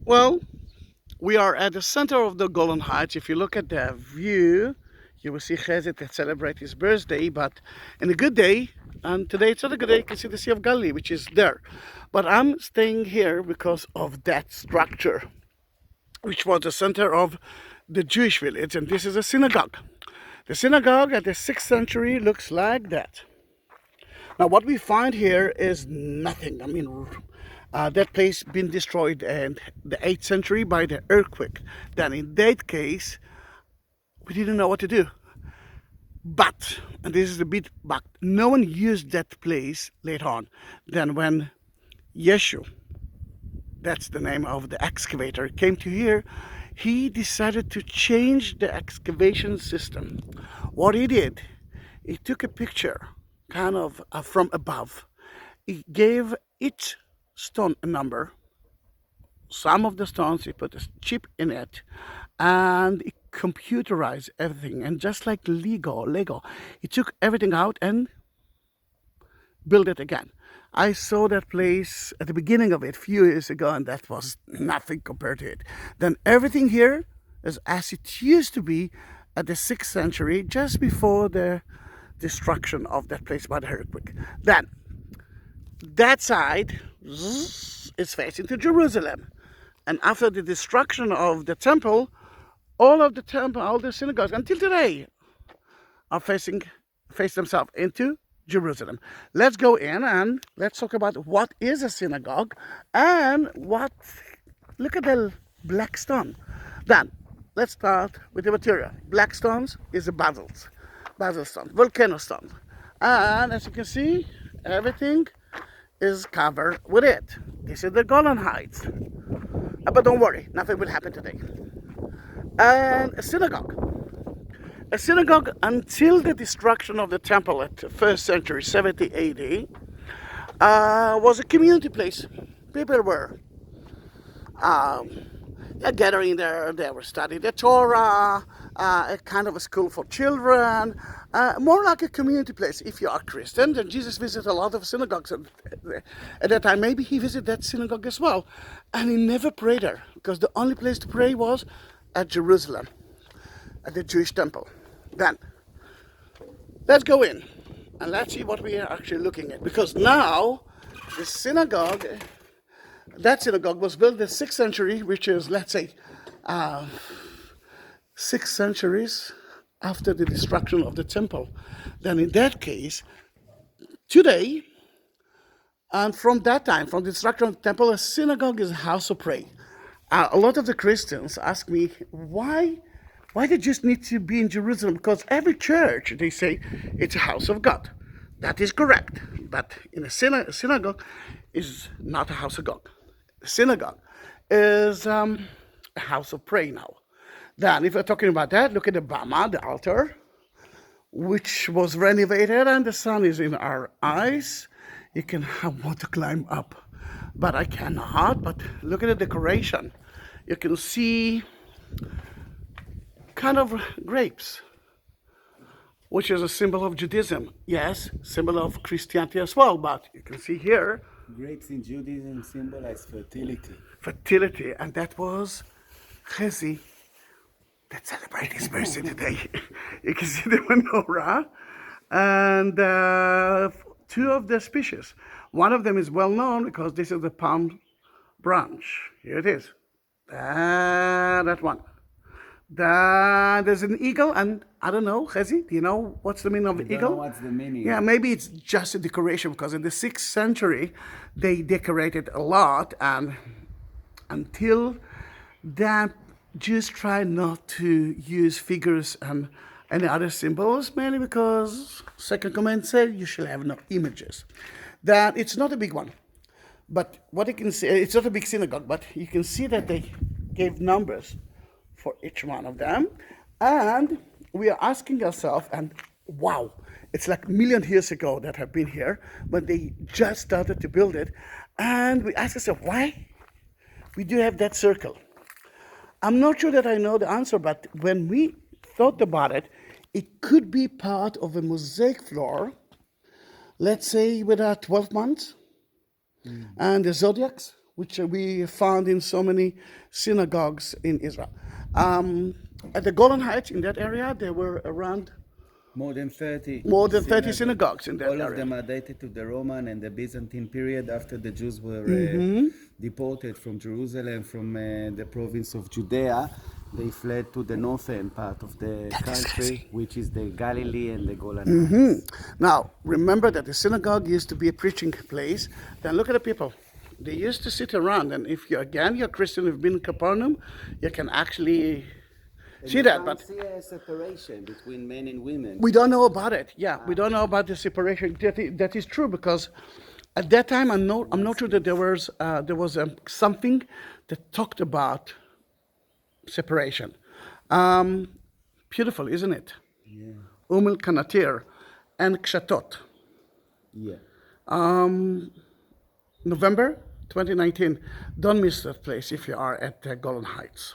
Well, we are at the center of the Golan Heights. If you look at the view, you will see Chesed that celebrate his birthday, but in a good day, and today it's not a good day, you can see the Sea of Galilee, which is there. But I'm staying here because of that structure, which was the center of the Jewish village, and this is a synagogue. The synagogue at the 6th century looks like that. Now what we find here is nothing. I mean, that place been destroyed in the 8th century by the earthquake. Then in that case, we didn't know what to do. But, and this is a bit but, no one used that place later on. Then when Yeshu, that's the name of the excavator, came to here, he decided to change the excavation system. What he did, he took a picture kind of from above. He gave each stone a number. Some of the stones he put a chip in it, and he computerized everything. And just like Lego, he took everything out and built it again. I saw that place at the beginning of it a few years ago, and that was nothing compared to it. Then everything here is as it used to be at the 6th century, just before the destruction of that place by the earthquake. Then that side is facing to Jerusalem, and after the destruction of the temple, all the synagogues until today are face themselves into Jerusalem. Let's go in and let's talk about what is a synagogue and look at the black stone. Then let's start with the material. Black stones is a basalt stone, volcano stone. And as you can see, everything is covered with it. This is the Golan Heights. But don't worry, nothing will happen today. And a synagogue. A synagogue, until the destruction of the temple at the 1st century, 70 AD, was a community place. People were gathering there, they were studying the Torah, a kind of a school for children, more like a community place. If you are Christian, then Jesus visited a lot of synagogues at that time. Maybe he visited that synagogue as well. And he never prayed there, because the only place to pray was at Jerusalem, at the Jewish temple. Then, let's go in and let's see what we are actually looking at. Because now, the synagogue, that synagogue was built in the 6th century, which is, let's say, 6 centuries after the destruction of the temple. Then in that case, today, and from that time, from the destruction of the temple, a synagogue is a house of prayer. A lot of the Christians ask me, why the Jews need to be in Jerusalem? Because every church, they say, it's a house of God. That is correct. But in a synagogue is not a house of God. A synagogue is a house of prayer now. Then, if we're talking about that, look at the Bama, the altar, which was renovated, and the sun is in our eyes. You can want to climb up, but I cannot. But look at the decoration. You can see kind of grapes, which is a symbol of Judaism. Yes, symbol of Christianity as well, but you can see here. Grapes in Judaism symbolize fertility. Fertility, and that was Chezi that celebrate his birthday today. You can see the menorah and two of the species. One of them is well known because this is the palm branch. Here it is. That one. There's an eagle, and I don't know, Chezi, do you know what's the meaning of I eagle? don't know what's the meaning. Yeah, maybe it's just a decoration, because in the 6th century they decorated a lot, and until that, Jews tried not to use figures and any other symbols, mainly because second command said you shall have no images. That it's not a big one, but what you can see, it's not a big synagogue, but you can see that they gave numbers for each one of them, and we are asking ourselves, and wow, it's like a million years ago that have been here when they just started to build it, and we ask ourselves, why we do have that circle? I'm not sure that I know the answer, but when we thought about it, it could be part of a mosaic floor, let's say with 12 months, and the zodiacs, which we found in so many synagogues in Israel. At the Golan Heights in that area, there were around More than 30. more than 30 synagogues in that All of area. them are dated to the Roman and the Byzantine period after the Jews were deported from Jerusalem, from the province of Judea. They fled to the northern part of the country, which is the Galilee and the Golan Heights. Now, remember that the synagogue used to be a preaching place. Then look at the people. They used to sit around, and if you're Christian, you've been in Capernaum, you can actually see that. But see a separation between men and women. we don't know about it. Yeah, we don't know about the separation. That is true because at that time, I'm not sure that there was something that talked about separation. Beautiful, isn't it? Yeah. El Kanatir and Kshatot. Yeah. November 2019. Don't miss that place if you are at Golan Heights.